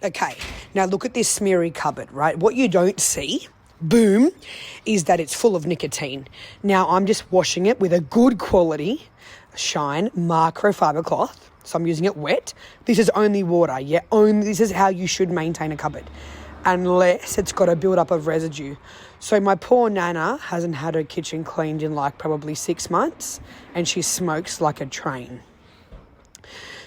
Okay, now look at this smeary cupboard, right? What you don't see, boom, is that it's full of nicotine. Now I'm just washing it with a good quality Shyn microfiber cloth. So I'm using it wet. This is only water, yeah? This is how you should maintain a cupboard, unless it's got a build-up of residue. So my poor Nana hasn't had her kitchen cleaned in like probably 6 months, and she smokes like a train.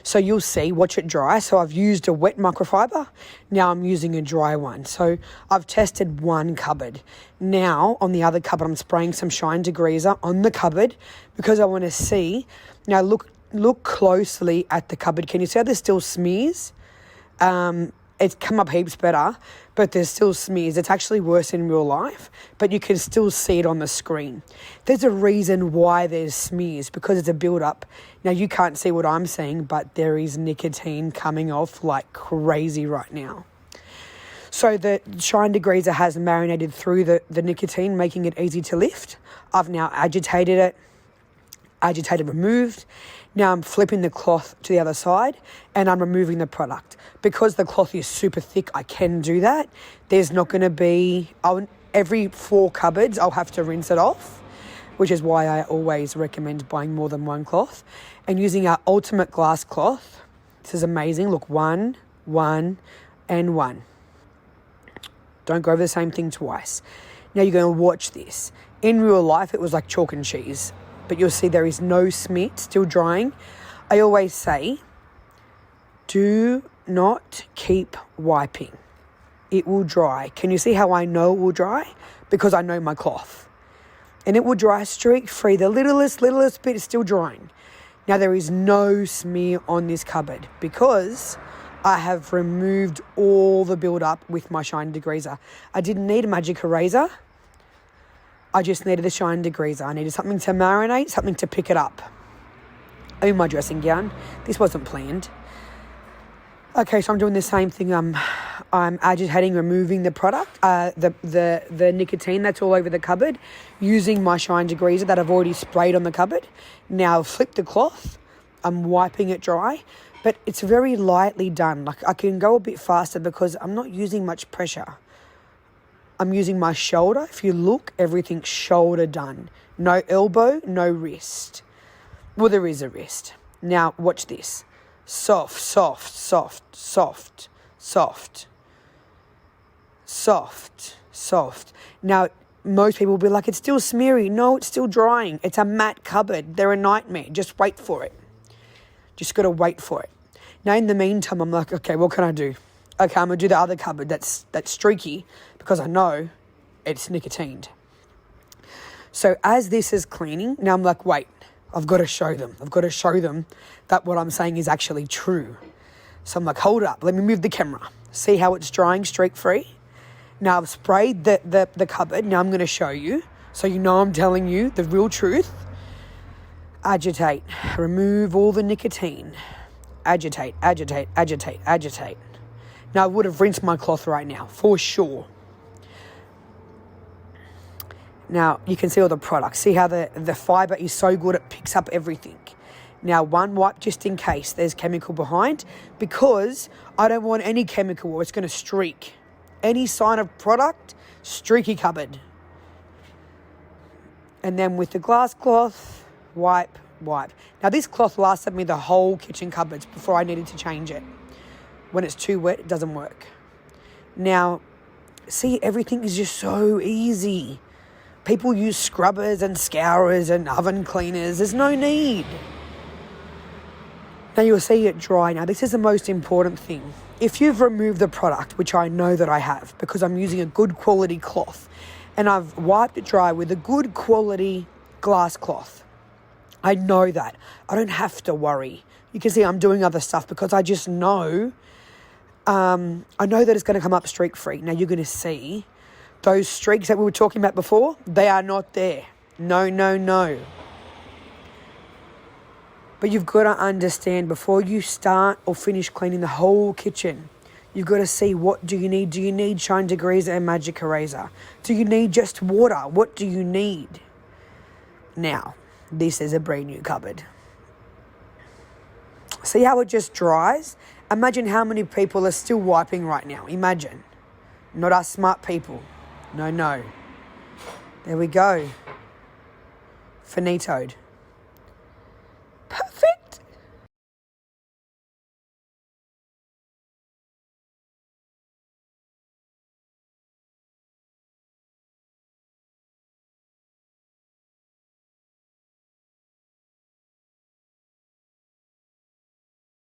So you'll see, watch it dry. So I've used a wet microfiber. Now I'm using a dry one. So I've tested one cupboard. Now on the other cupboard, I'm spraying some Shyn Degreaser on the cupboard because I want to see. Now look closely at the cupboard. Can you see how there's still smears? It's come up heaps better, but there's still smears. It's actually worse in real life, but you can still see it on the screen. There's a reason why there's smears, because it's a build-up. Now, you can't see what I'm seeing, but there is nicotine coming off like crazy right now. So the Shyn Degreaser has marinated through the nicotine, making it easy to lift. I've now agitated, removed. Now I'm flipping the cloth to the other side and I'm removing the product. Because the cloth is super thick, I can do that. There's not going to be, every 4 cupboards, I'll have to rinse it off, which is why I always recommend buying more than one cloth. And using our ultimate glass cloth, this is amazing. Look, 1, 1, and 1. Don't go over the same thing twice. Now you're going to watch this. In real life, it was like chalk and cheese. But you'll see there is no smear, still drying. I always say, do not keep wiping. It will dry. Can you see how I know it will dry? Because I know my cloth. And it will dry streak-free. The littlest bit is still drying. Now there is no smear on this cupboard because I have removed all the build-up with my Shyn Degreaser. I didn't need a magic eraser. I just needed the Shyn Degreaser. I needed something to marinate, something to pick it up. I'm in my dressing gown. This wasn't planned. Okay, so I'm doing the same thing. I'm agitating, removing the product, the nicotine that's all over the cupboard, using my Shyn Degreaser that I've already sprayed on the cupboard. Now flip the cloth. I'm wiping it dry, but it's very lightly done. Like I can go a bit faster because I'm not using much pressure. I'm using my shoulder. If you look, everything's shoulder done. No elbow, no wrist. Well, there is a wrist. Now, watch this. Soft, soft, soft, soft, soft, soft, soft. Now, most people will be like, it's still smeary. No, it's still drying. It's a matte cupboard. They're a nightmare. Just wait for it. Just got to wait for it. Now, in the meantime, I'm like, okay, what can I do? Okay, I'm going to do the other cupboard that's streaky because I know it's nicotined. So as this is cleaning, now I'm like, wait, I've got to show them. I've got to show them that what I'm saying is actually true. So I'm like, hold up, let me move the camera. See how it's drying streak-free? Now I've sprayed the cupboard. Now I'm going to show you so you know I'm telling you the real truth. Agitate. Remove all the nicotine. Agitate, agitate, agitate, agitate. Now, I would have rinsed my cloth right now, for sure. Now, you can see all the products. See how the fibre is so good, it picks up everything. Now, one wipe just in case there's chemical behind, because I don't want any chemical or it's going to streak. Any sign of product, streaky cupboard. And then with the glass cloth, wipe, wipe. Now, this cloth lasted me the whole kitchen cupboards before I needed to change it. When it's too wet, it doesn't work. Now, see, everything is just so easy. People use scrubbers and scourers and oven cleaners. There's no need. Now, you'll see it dry. Now, this is the most important thing. If you've removed the product, which I know that I have, because I'm using a good quality cloth, and I've wiped it dry with a good quality glass cloth, I know that. I don't have to worry. You can see I'm doing other stuff because I just know... I know that it's going to come up streak-free. Now, you're going to see those streaks that we were talking about before. They are not there. No, no, no. But you've got to understand, before you start or finish cleaning the whole kitchen, you've got to see, what do you need? Do you need Shyn Degreaser and magic eraser? Do you need just water? What do you need? Now, this is a brand new cupboard. See how it just dries Imagine how many people are still wiping right now. Imagine. Not us smart people. No. There we go. Finitoed.